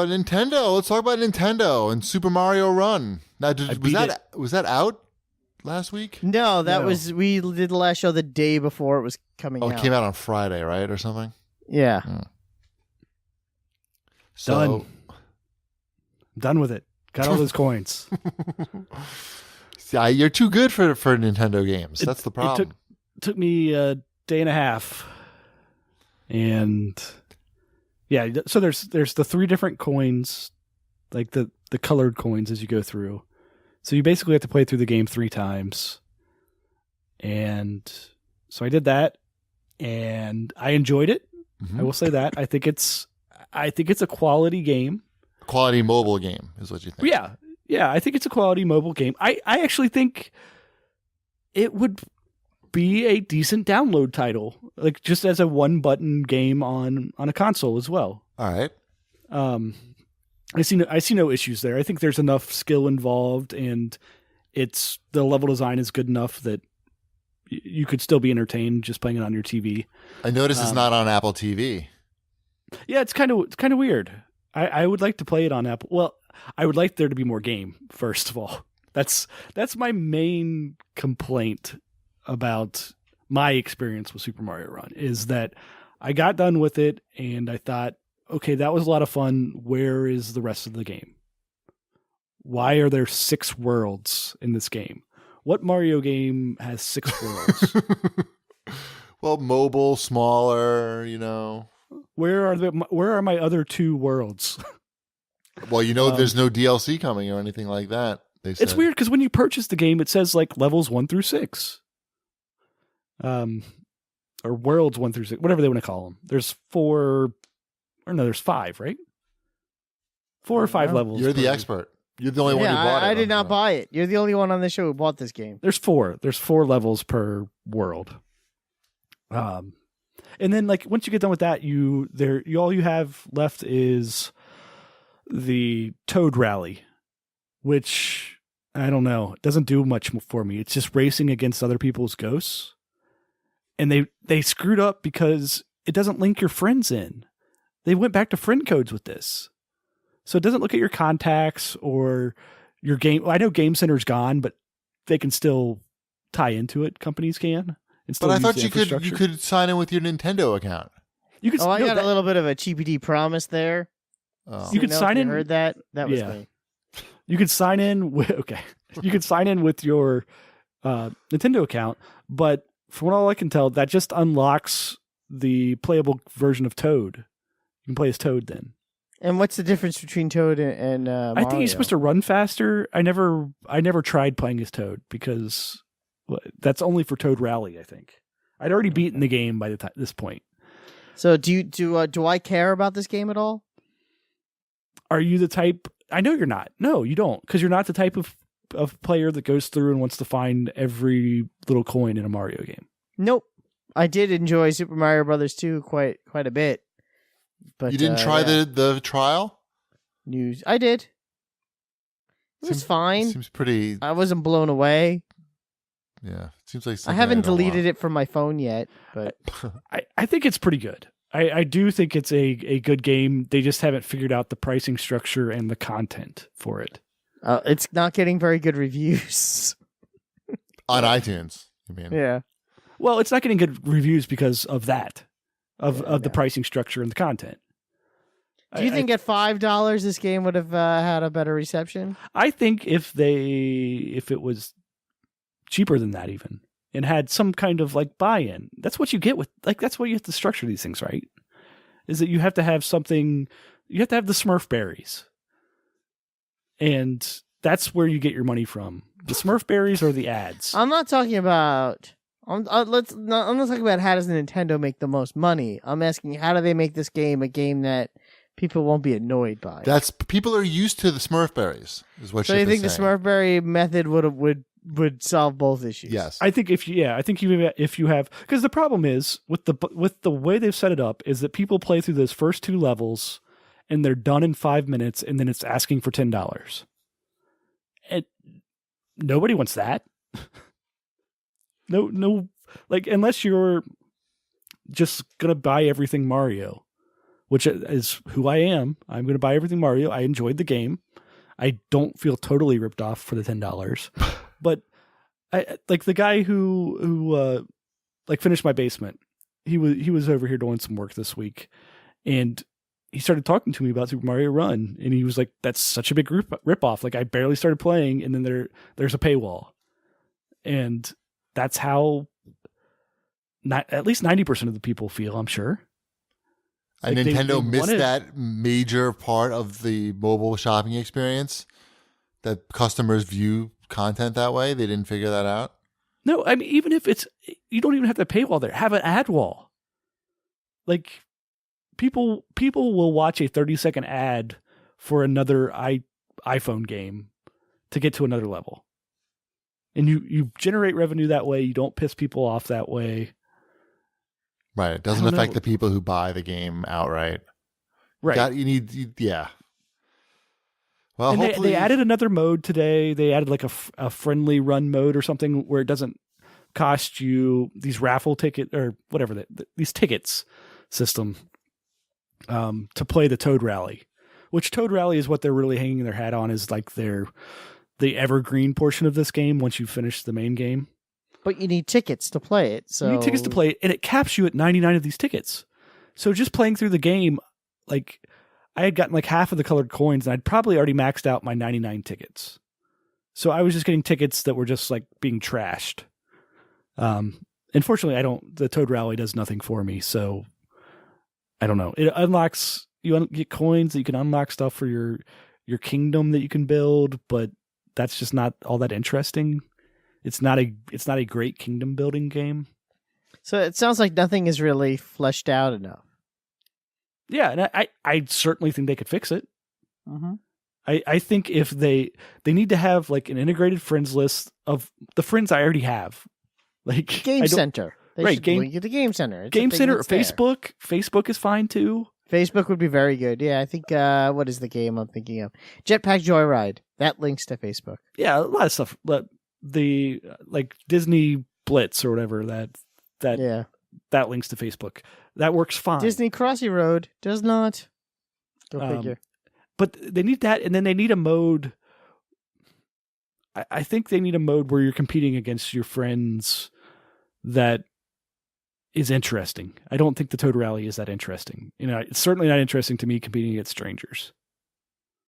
Nintendo. Let's talk about Nintendo and Super Mario Run. Now, was that out last week? No, we did the last show the day before it was coming out. Oh, it came out on Friday, right, or something? Yeah. So, done with it. Got all those coins. Yeah, you're too good for Nintendo games. That's the problem. It took me a day and a half, and yeah. So there's the 3 different coins, like the colored coins as you go through. So you basically have to play through the game 3 times, and so I did that, and I enjoyed it. Mm-hmm. I will say that I think it's a quality game. Quality mobile game is what you think. Yeah, I think it's a quality mobile game. I actually think it would be a decent download title, like just as a 1-button game on a console as well. All right. I see no issues there. I think there's enough skill involved, and the level design is good enough that you could still be entertained just playing it on your TV. I noticed it's not on Apple TV. Yeah, it's kind of weird. I would like to play it on Apple. Well, I would like there to be more game, first of all. That's my main complaint about my experience with Super Mario Run, is that I got done with it and I thought, okay, that was a lot of fun. Where is the rest of the game? Why are there 6 worlds in this game? What Mario game has 6 worlds? Well, mobile, smaller, Where are my other 2 worlds? Well, there's no DLC coming or anything like that. They said. It's weird because when you purchase the game, it says like levels 1 through 6, or worlds 1 through 6, whatever they want to call them. There's 5, right? 4 or 5 levels. You're the expert. You're the only one who bought it. I did not buy it. You're the only one on the show who bought this game. There's 4. There's 4 levels per world. And then like once you get done with that, all you have left is the Toad Rally, which I don't know, it doesn't do much for me. It's just racing against other people's ghosts. And they screwed up because it doesn't link your friends in. They went back to friend codes with this. So it doesn't look at your contacts or your game. I know Game Center's gone, but they can still tie into it. Companies can. But I thought you could sign in with your Nintendo account. I got a little bit of a cheapity promise there. Oh. You could sign in. Heard that? That was me. You could sign in with You could sign in with your Nintendo account, but from all I can tell, that just unlocks the playable version of Toad. You can play as Toad then. And what's the difference between Toad and Mario? I think he's supposed to run faster. I never tried playing as Toad because that's only for Toad Rally. I think I'd already beaten the game by this point. So do I care about this game at all? Are you the type? I know you're not. No, you don't, because you're not the type of player that goes through and wants to find every little coin in a Mario game. Nope. I did enjoy Super Mario Brothers 2 quite a bit. But you didn't try the trial? News. I did. It was fine. Seems pretty. I wasn't blown away. Yeah, seems like I haven't deleted it from my phone yet, but I think it's pretty good. I do think it's a good game. They just haven't figured out the pricing structure and the content for it. It's not getting very good reviews on iTunes. You mean? Yeah. Well, it's not getting good reviews because of that, of the pricing structure and the content. Do you think at $5 this game would have had a better reception? I think if it was cheaper than that even, and had some kind of like buy-in, that's what you get with, like, that's what you have to structure these things, right? Is that you have to have something, you have to have the Smurfberries. And that's where you get your money from. The Smurfberries or the ads. I'm not talking about, I'm not talking about how does Nintendo make the most money. I'm asking how do they make this game a game that people won't be annoyed by. People are used to the Smurfberries, is what. So you think the Smurfberry method would solve both issues? Yes, I think if you have, because the problem is with the way they've set it up is that people play through those first 2 levels and they're done in 5 minutes, and then it's asking for $10, and nobody wants that. No, like unless you're just gonna buy everything Mario. which is who I am. I'm going to buy everything Mario. I enjoyed the game. I don't feel totally ripped off for the $10, but I like the guy who like finished my basement. He was over here doing some work this week, and he started talking to me about Super Mario Run, and he was like, "That's such a big rip off. Like I barely started playing, and then there's a paywall," and that's how at least 90% of the people feel. I'm sure. And Like Nintendo missed that major part of the mobile shopping experience, that customers view content that way. They didn't figure that out. No, I mean, even if you don't even have to paywall there. Have an ad wall. Like people will watch a 30-second ad for another iPhone game to get to another level. And you generate revenue that way. You don't piss people off that way. Right. It doesn't affect the people who buy the game outright. Right. Yeah. Well, and hopefully they added another mode today. They added like a friendly run mode or something where it doesn't cost you these raffle ticket or whatever these tickets system to play the Toad Rally, which Toad Rally is what they're really hanging their hat on, is like the evergreen portion of this game once you finish the main game. But you need tickets to play it. So you need tickets to play it, and it caps you at 99 of these tickets. So just playing through the game, like I had gotten like half of the colored coins, and I'd probably already maxed out my 99 tickets. So I was just getting tickets that were just like being trashed. Unfortunately, the Toad Rally does nothing for me, so I don't know. It unlocks, you get coins that you can unlock stuff for your kingdom that you can build, but that's just not all that interesting. It's not a great kingdom building game. So it sounds like nothing is really fleshed out enough. Yeah, and I certainly think they could fix it. Mm-hmm. I think if they need to have like an integrated friends list of the friends I already have. Like Game Center. They should link it to Game Center. Game Center or Facebook. Facebook is fine too. Facebook would be very good. Yeah, I think, what is the game I'm thinking of? Jetpack Joyride. That links to Facebook. Yeah, a lot of stuff. The like Disney Blitz or whatever that links to Facebook. That works fine. Disney Crossy Road does not. Go figure. But they need that, and then they need a mode. I think they need a mode where you're competing against your friends that is interesting. I don't think the Toad Rally is that interesting. It's certainly not interesting to me competing against strangers.